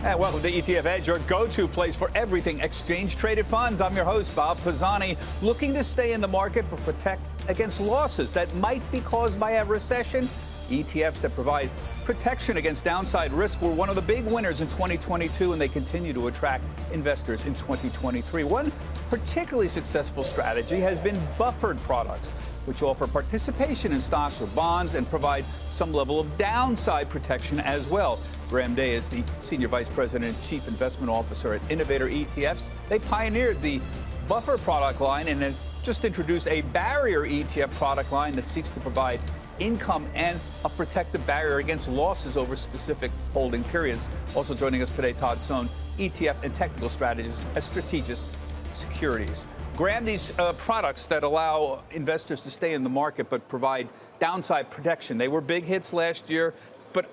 And welcome to ETF Edge, your go-to place for everything exchange-traded funds. I'm your host, Bob Pisani, looking to stay in the market but protect against losses that might be caused by a recession. ETFs that provide protection against downside risk were one of the big winners in 2022, and they continue to attract investors in 2023. One particularly successful strategy has been buffered products, which offer participation in stocks or bonds and provide some level of downside protection as well. Graham Day is the Senior Vice President and Chief Investment Officer at Innovator ETFs. They pioneered the buffer product line and have just introduced a barrier ETF product line that seeks to provide income and a protective barrier against losses over specific holding periods. Also joining us today, Todd Stone, ETF and technical strategist at Strategist Securities. Graham, these products that allow investors to stay in the market but provide downside protection, they were big hits last year, but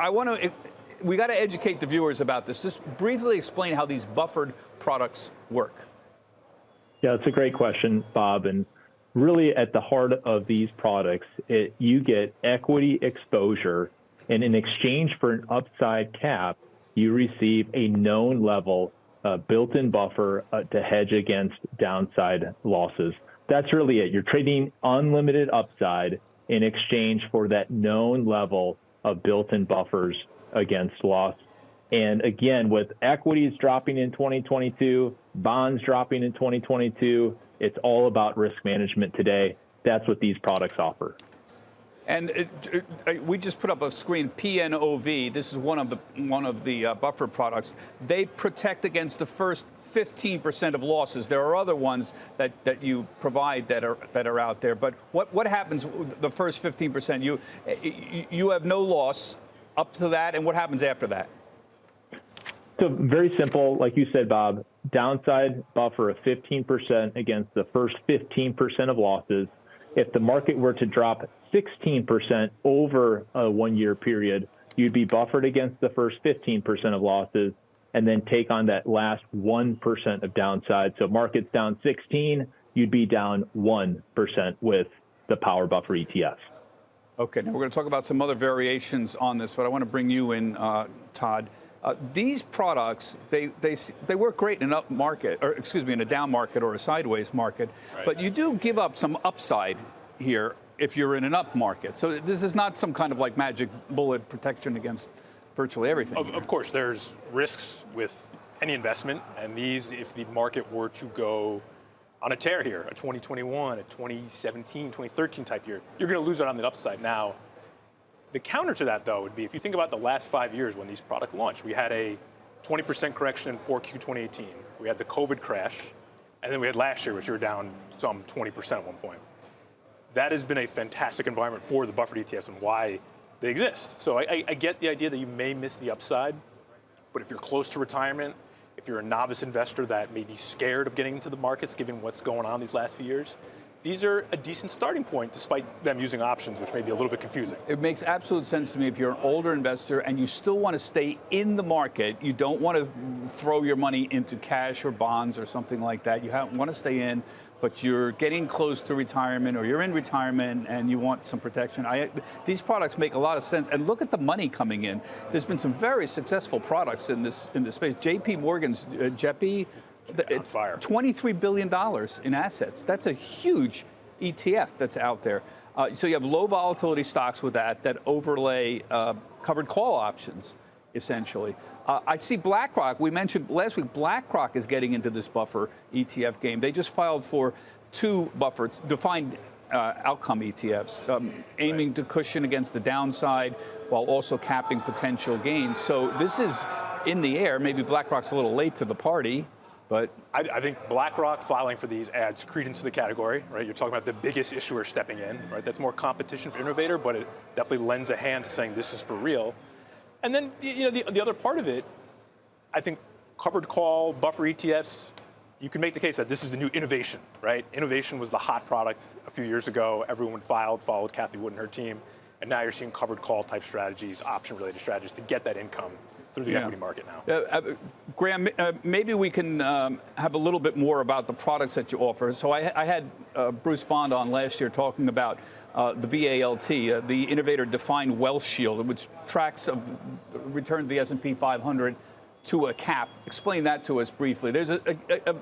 we got to educate the viewers about this. Just briefly explain how these buffered products work. Yeah, it's a great question, Bob. And really at the heart of these products, you get equity exposure, and in exchange for an upside cap, you receive a known level built-in buffer to hedge against downside losses. That's really it. You're trading unlimited upside in exchange for that known level of built-in buffers against loss. And again, with equities dropping in 2022, bonds dropping in 2022, it's all about risk management today. That's what these products offer. And we just put up a screen, PNOV. This is one of the buffer products. They protect against the first 15% of losses. There are other ones that you provide that are out there. But what happens the first 15%? You have no loss up to that, and what happens after that? So very simple, like you said, Bob. Downside buffer of 15% against the first 15% of losses. If the market were to drop 16% over a one-year period, you'd be buffered against the first 15% of losses and then take on that last 1% of downside. So market's down 16, you'd be down 1% with the power buffer ETFs. Okay, now we're going to talk about some other variations on this, but I want to bring you in, Todd. These products, they work great in an up market, or excuse me, in a down market or a sideways market, right. But you do give up some upside here if you're in an up market. So this is not some kind of like magic bullet protection against virtually everything. Of course, there's risks with any investment, and these, if the market were to go on a tear here, a 2021, a 2017, 2013 type year, you're going to lose it on the upside. Now, the counter to that, though, would be if you think about the last 5 years when these products launched, we had a 20% correction in 4Q 2018. We had the COVID crash, and then we had last year, which we were down some 20% at one point. That has been a fantastic environment for the buffered ETFs and why they exist. So I get the idea that you may miss the upside, but if you're close to retirement, if you're a novice investor that may be scared of getting into the markets given what's going on these last few years, these are a decent starting point despite them using options, which may be a little bit confusing. It makes absolute sense to me if you're an older investor and you still want to stay in the market. You don't want to throw your money into cash or bonds or something like that. You want to stay in, but you're getting close to retirement or you're in retirement and you want some protection. These products make a lot of sense. And look at the money coming in. There's been some very successful products in this space. JP Morgan's JEPI, $23 billion in assets. That's a huge ETF that's out there. So you have low volatility stocks with that overlay covered call options, essentially. I see BlackRock. We mentioned last week, BlackRock is getting into this buffer ETF game. They just filed for 2 buffer defined outcome ETFs, aiming to cushion against the downside while also capping potential gains. So this is in the air. Maybe BlackRock's a little late to the party. But I think BlackRock filing for these adds credence to the category, right? You're talking about the biggest issuer stepping in, right? That's more competition for Innovator, but it definitely lends a hand to saying this is for real. And then, the other part of it, I think covered call, buffer ETFs, you can make the case that this is a new innovation, right? Innovation was the hot product a few years ago. Everyone followed Kathy Wood and her team. And now you're seeing covered call type strategies, option-related strategies to get that income through the equity market now. Graham, maybe we can have a little bit more about the products that you offer. So I had Bruce Bond on last year talking about the BALT, the Innovator Defined Wealth Shield, which tracks a return to the S&P 500 to a cap. Explain that to us briefly. There's a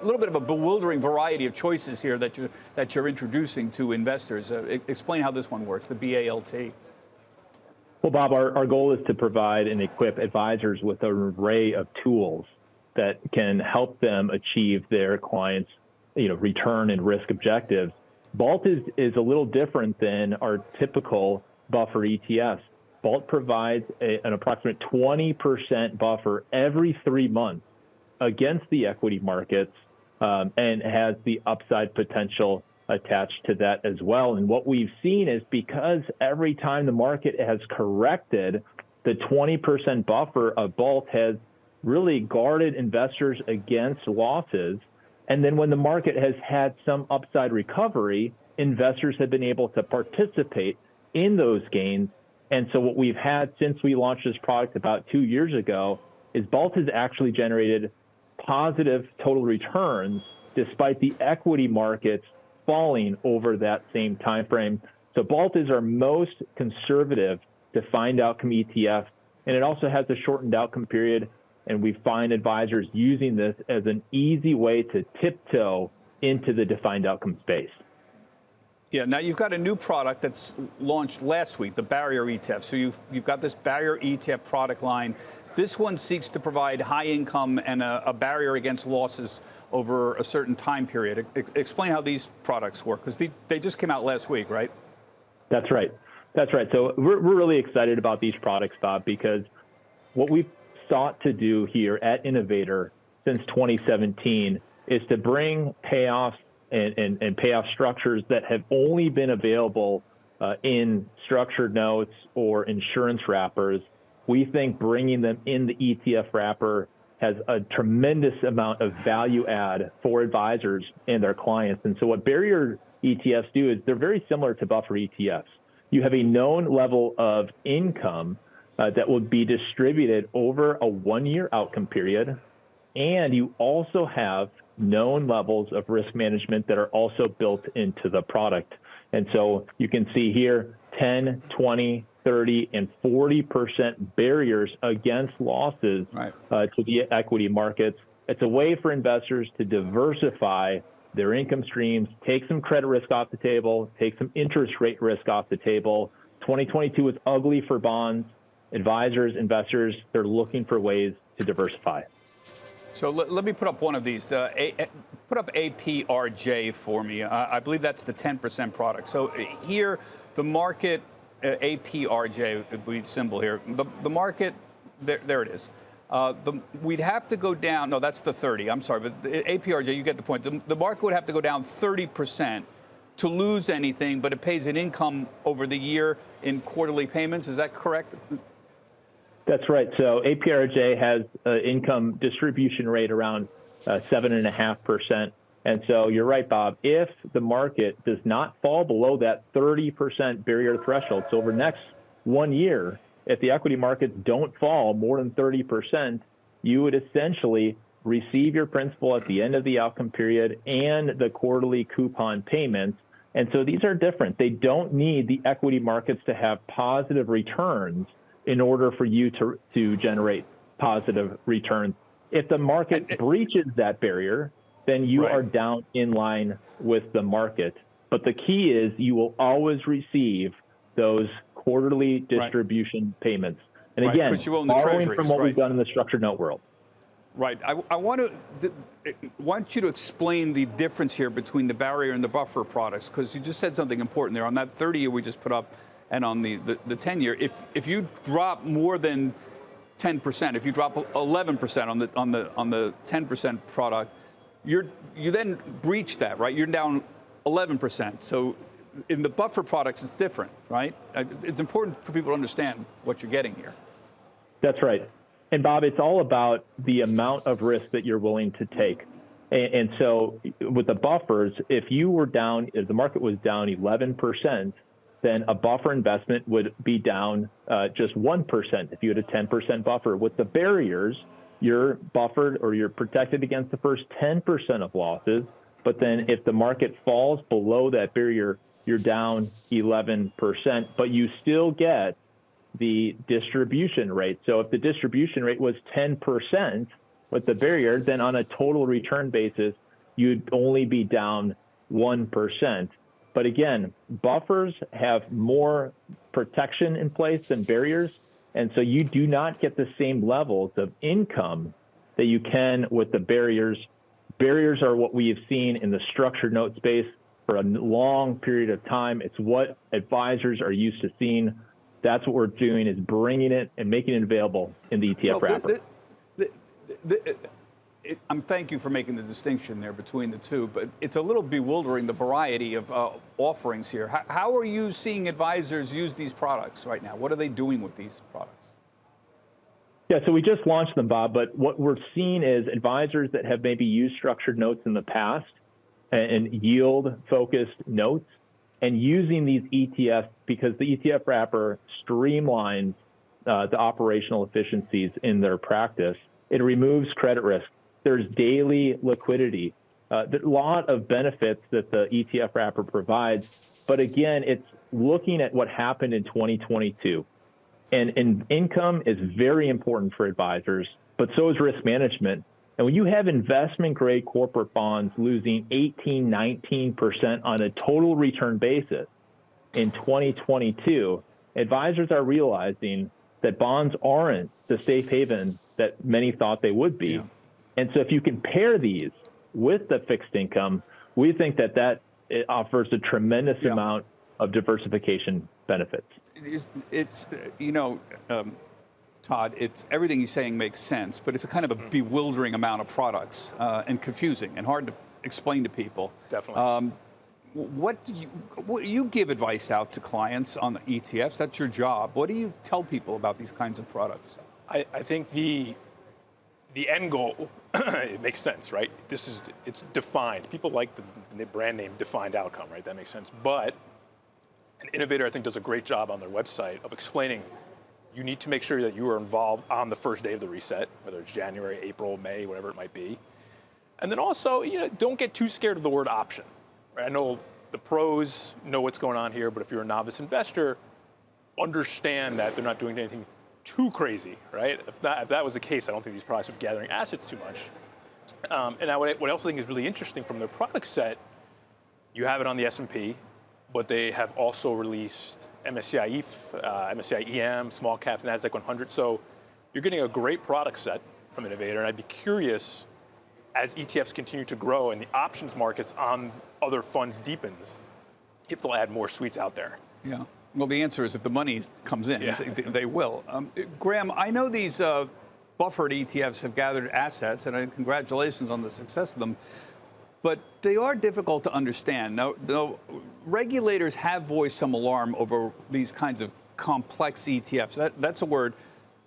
little bit of a bewildering variety of choices here that you're introducing to investors. Explain how this one works, the BALT. Well, Bob, our goal is to provide and equip advisors with an array of tools that can help them achieve their clients' return and risk objectives. BALT is a little different than our typical buffer ETFs. BALT provides an approximate 20% buffer every 3 months against the equity markets and has the upside potential attached to that as well. And what we've seen is because every time the market has corrected, the 20% buffer of BALT has really guarded investors against losses. And then when the market has had some upside recovery, investors have been able to participate in those gains. And so what we've had since we launched this product about 2 years ago is BALT has actually generated positive total returns despite the equity markets falling over that same time frame. So BALT is our most conservative defined outcome ETF, and it also has a shortened outcome period. And we find advisors using this as an easy way to tiptoe into the defined outcome space. Yeah, now you've got a new product that's launched last week, the Barrier ETF. So you've got this Barrier ETF product line. This one seeks to provide high income and a barrier against losses over a certain time period. Explain how these products work, because they just came out last week, right? That's right. That's right. So we're really excited about these products, Bob, because what we've sought to do here at Innovator since 2017 is to bring payoffs and payoff structures that have only been available in structured notes or insurance wrappers. We think bringing them in the ETF wrapper has a tremendous amount of value add for advisors and their clients. And so what barrier ETFs do is they're very similar to buffer ETFs. You have a known level of income that will be distributed over a 1-year outcome period. And you also have known levels of risk management that are also built into the product. And so you can see here 10, 20, 30, and 40% barriers against losses to the equity markets. It's a way for investors to diversify their income streams, take some credit risk off the table, take some interest rate risk off the table. 2022 was ugly for bonds. Advisors, investors, they're looking for ways to diversify. So let me put up one of these. Put up APRJ for me. I believe that's the 10% product. So here, the market, APRJ would be the symbol here. The market, there it is. We'd have to go down. No, that's the 30. I'm sorry, but the APRJ, you get the point. The market would have to go down 30% to lose anything, but it pays an income over the year in quarterly payments. Is that correct? That's right. So APRJ has an income distribution rate around 7.5%. And so you're right, Bob. If the market does not fall below that 30% barrier threshold, so over the next 1 year, if the equity markets don't fall more than 30%, you would essentially receive your principal at the end of the outcome period and the quarterly coupon payments. And so these are different. They don't need the equity markets to have positive returns in order for you to generate positive returns. If the market breaches that barrier, then you are down in line with the market. But the key is you will always receive those quarterly distribution payments. And again, borrowing from what we've done in the structured note world. Right. I want you to explain the difference here between the barrier and the buffer products, because you just said something important there. On that 30-year we just put up and on the 10-year, if you drop more than 10%, if you drop 11% on the 10% product, you then breach that, right? You're down 11%. So in the buffer products, it's different, right? It's important for people to understand what you're getting here. That's right. And Bob, it's all about the amount of risk that you're willing to take. And so with the buffers, if the market was down 11%, then a buffer investment would be down just 1% if you had a 10% buffer. With the barriers, you're buffered or you're protected against the first 10% of losses. But then if the market falls below that barrier, you're down 11%, but you still get the distribution rate. So if the distribution rate was 10% with the barrier, then on a total return basis, you'd only be down 1%. But again, buffers have more protection in place than barriers. And so you do not get the same levels of income that you can with the barriers. Barriers are what we have seen in the structured note space for a long period of time. It's what advisors are used to seeing. That's what we're doing, is bringing it and making it available in the ETF wrapper. Thank you for making the distinction there between the two, but it's a little bewildering, the variety of offerings here. How are you seeing advisors use these products right now? What are they doing with these products? Yeah, so we just launched them, Bob, but what we're seeing is advisors that have maybe used structured notes in the past and yield-focused notes, and using these ETFs because the ETF wrapper streamlines the operational efficiencies in their practice. It removes credit risk. There's daily liquidity. There's a lot of benefits that the ETF wrapper provides. But again, it's looking at what happened in 2022. And income is very important for advisors, but so is risk management. And when you have investment-grade corporate bonds losing 18, 19% on a total return basis in 2022, advisors are realizing that bonds aren't the safe haven that many thought they would be. Yeah. And so if you compare these with the fixed income, we think that it offers a tremendous amount of diversification benefits. It's Todd, it's everything he's saying makes sense, but it's a kind of a bewildering amount of products and confusing and hard to explain to people. Definitely. What do you give advice out to clients on the ETFs? That's your job. What do you tell people about these kinds of products? I think the end goal, it makes sense, right? It's defined. People like the brand name defined outcome, right? That makes sense. But an innovator, I think, does a great job on their website of explaining you need to make sure that you are involved on the first day of the reset, whether it's January, April, May, whatever it might be. And then also, don't get too scared of the word option. Right? I know the pros know what's going on here, but if you're a novice investor, understand that they're not doing anything too crazy, right? If that was the case, I don't think these products are gathering assets too much. And what I also think is really interesting from their product set, you have it on the S&P, but they have also released MSCI EM, small caps, NASDAQ 100. So you're getting a great product set from Innovator, and I'd be curious, as ETFs continue to grow and the options markets on other funds deepens, if they'll add more suites out there. Yeah. Well, the answer is if the money comes in, they will. Graham, I know these buffered ETFs have gathered assets, and congratulations on the success of them, but they are difficult to understand. Now, regulators have voiced some alarm over these kinds of complex ETFs. That's a word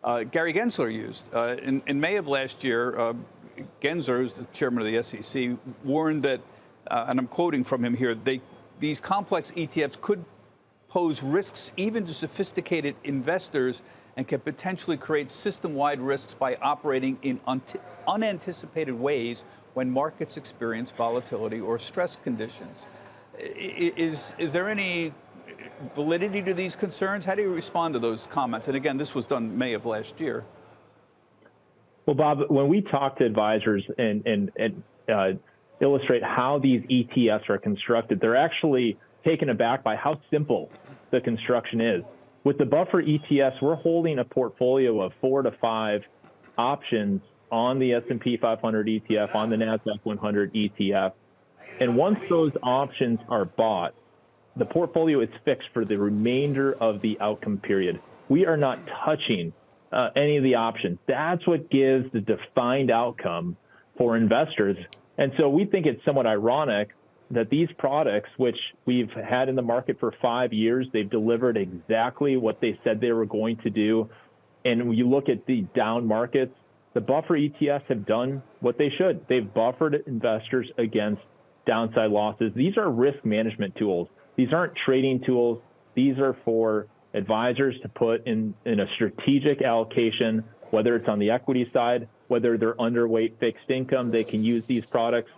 Gary Gensler used. In May of last year, Gensler, who's the chairman of the SEC, warned that, and I'm quoting from him here, these complex ETFs could pose risks even to sophisticated investors and can potentially create system-wide risks by operating in unanticipated ways when markets experience volatility or stress conditions. Is there any validity to these concerns? How do you respond to those comments? And again, this was done May of last year. Well, Bob, when we talk to advisors and illustrate how these ETFs are constructed, they're actually taken aback by how simple the construction is. With the buffer ETFs, we're holding a portfolio of 4 to 5 options on the S&P 500 ETF, on the NASDAQ 100 ETF. And once those options are bought, the portfolio is fixed for the remainder of the outcome period. We are not touching any of the options. That's what gives the defined outcome for investors. And so we think it's somewhat ironic that these products, which we've had in the market for 5 years, they've delivered exactly what they said they were going to do. And when you look at the down markets, the buffer ETFs have done what they should. They've buffered investors against downside losses. These are risk management tools. These aren't trading tools. These are for advisors to put in a strategic allocation, whether it's on the equity side, whether they're underweight fixed income, they can use these products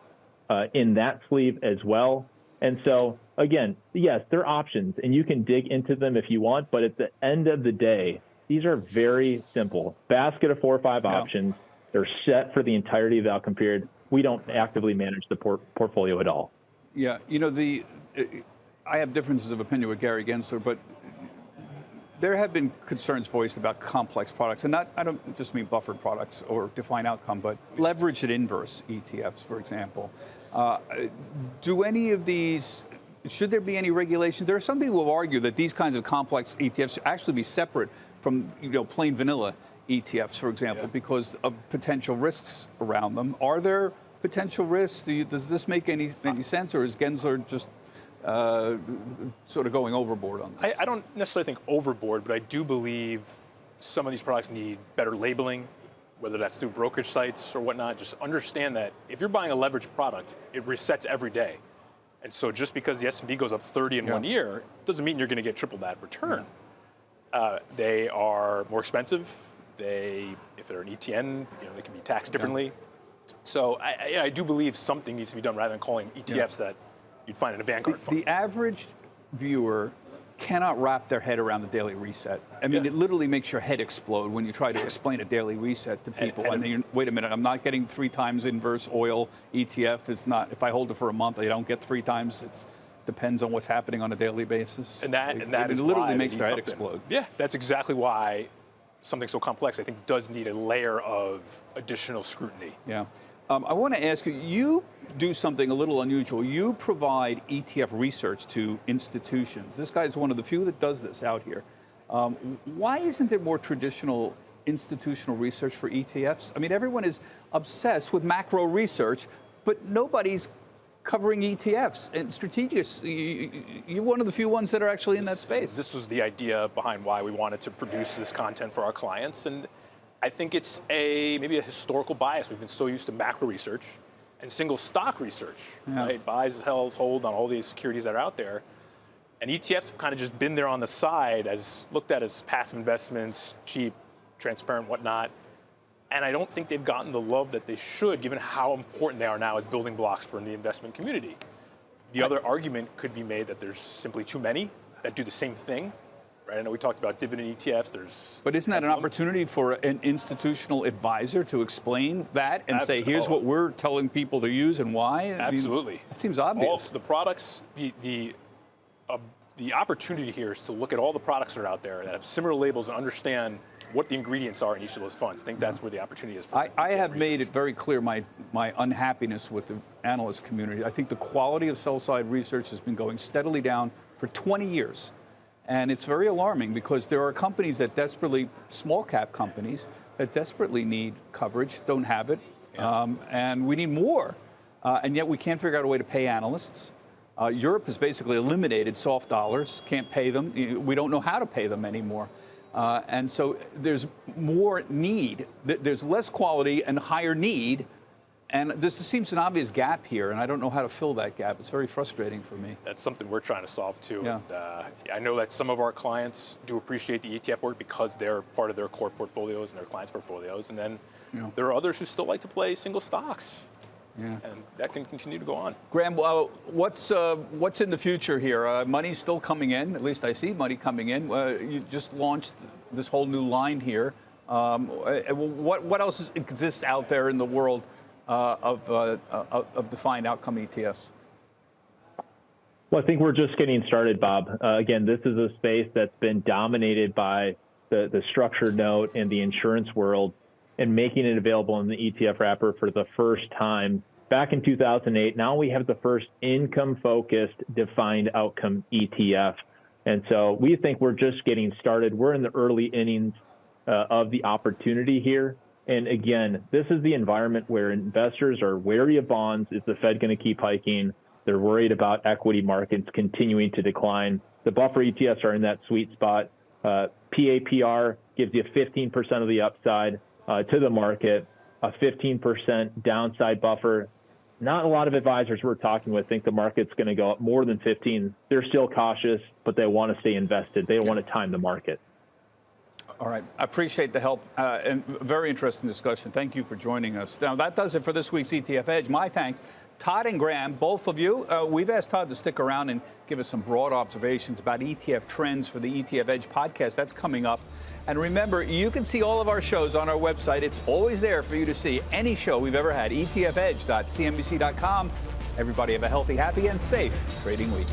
in that sleeve as well. And so again, yes, they're options, and you can dig into them if you want, but at the end of the day, these are very simple. Basket of 4 or 5 options. They're set for the entirety of the outcome period. We don't actively manage the portfolio at all. Yeah, you know, I have differences of opinion with Gary Gensler, but there have been concerns voiced about complex products, and I don't just mean buffered products or defined outcome, but leverage and inverse ETFs, for example. Do any of these, should there be any regulation? There are some people who argue that these kinds of complex ETFs should actually be separate from, you know, plain vanilla ETFs, for example, because of potential risks around them. Are there potential risks? Does this make any sense, or is Gensler just sort of going overboard on this? I don't necessarily think overboard, but I do believe some of these products need better labeling, whether that's through brokerage sites or whatnot. Just understand that if you're buying a leveraged product, it resets every day. And so just because the S&P goes up 30 in 1 year, doesn't mean you're going to get triple that return. They are more expensive. If they're an ETN, you know, they can be taxed differently. So I do believe something needs to be done rather than calling ETFs that you'd find in a Vanguard fund. The average viewer cannot wrap their head around the daily reset. I mean, it literally makes your head explode when you try to explain a daily reset to people. And then wait a minute, I'm not getting 3 times inverse oil ETF. It's not, if I hold it for a month, I don't get 3 times. It depends on what's happening on a daily basis. And that is literally why makes their head explode. Yeah, that's exactly why something so complex, I think, does need a layer of additional scrutiny. Yeah. I want to ask you, you do something a little unusual. You provide ETF research to institutions. This guy is one of the few that does this out here. Why isn't there more traditional institutional research for ETFs? I mean, everyone is obsessed with macro research, but nobody's covering ETFs. And Strategics, you're one of the few ones that are actually in that space. This was the idea behind why we wanted to produce this content for our clients. And I think it's maybe a historical bias. We've been so used to macro research and single stock research, right? Buys, sells, hold on all these securities that are out there. And ETFs have kind of just been there on the side, looked at as passive investments, cheap, transparent, whatnot. And I don't think they've gotten the love that they should, given how important they are now as building blocks for the investment community. The other argument could be made that there's simply too many that do the same thing. Right? I know we talked about dividend ETFs. But isn't that an opportunity for an institutional advisor to explain that and say, here's what we're telling people to use and why? Absolutely. I mean, it seems obvious. The products, the opportunity here is to look at all the products that are out there that have similar labels and understand what the ingredients are in each of those funds. I think that's where the opportunity is for I have made it very clear my unhappiness with the analyst community. I think the quality of sell-side research has been going steadily down for 20 years. And it's very alarming because there are companies that desperately, small cap companies, that desperately need coverage, don't have it, and we need more. And yet we can't figure out a way to pay analysts. Europe has basically eliminated soft dollars, can't pay them. We don't know how to pay them anymore. And so there's more need. There's less quality and higher need. And there seems an obvious gap here, and I don't know how to fill that gap. It's very frustrating for me. That's something we're trying to solve, too. Yeah. And, I know that some of our clients do appreciate the ETF work because they're part of their core portfolios and their clients' portfolios. And then there are others who still like to play single stocks. Yeah. And that can continue to go on. Graham, well, what's in the future here? Money's still coming in. At least I see money coming in. You just launched this whole new line here. What else exists out there in the world of defined outcome ETFs? Well, I think we're just getting started, Bob. Again, this is a space that's been dominated by the structured note and the insurance world, and making it available in the ETF wrapper for the first time back in 2008. Now we have the first income-focused defined outcome ETF. And so we think we're just getting started. We're in the early innings of the opportunity here. And again, this is the environment where investors are wary of bonds. Is the Fed going to keep hiking? They're worried about equity markets continuing to decline. The buffer ETFs are in that sweet spot. PAPR gives you 15% of the upside to the market, a 15% downside buffer. Not a lot of advisors we're talking with think the market's going to go up more than 15. They're still cautious, but they want to stay invested. They don't want to time the market. All right. I appreciate the help and very interesting discussion. Thank you for joining us. Now, that does it for this week's ETF Edge. My thanks Todd and Graham, both of you, we've asked Todd to stick around and give us some broad observations about ETF trends for the ETF Edge podcast. That's coming up. And remember, you can see all of our shows on our website. It's always there for you to see any show we've ever had, etfedge.cnbc.com. Everybody have a healthy, happy, and safe trading week.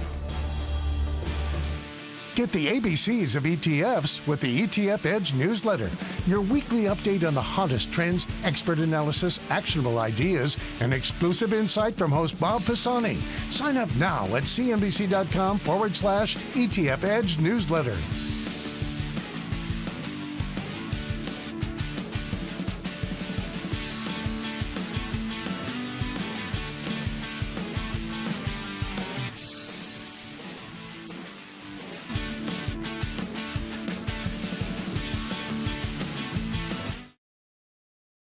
Get the ABCs of ETFs with the ETF Edge newsletter. Your weekly update on the hottest trends, expert analysis, actionable ideas, and exclusive insight from host Bob Pisani. Sign up now at cnbc.com/ETF Edge newsletter.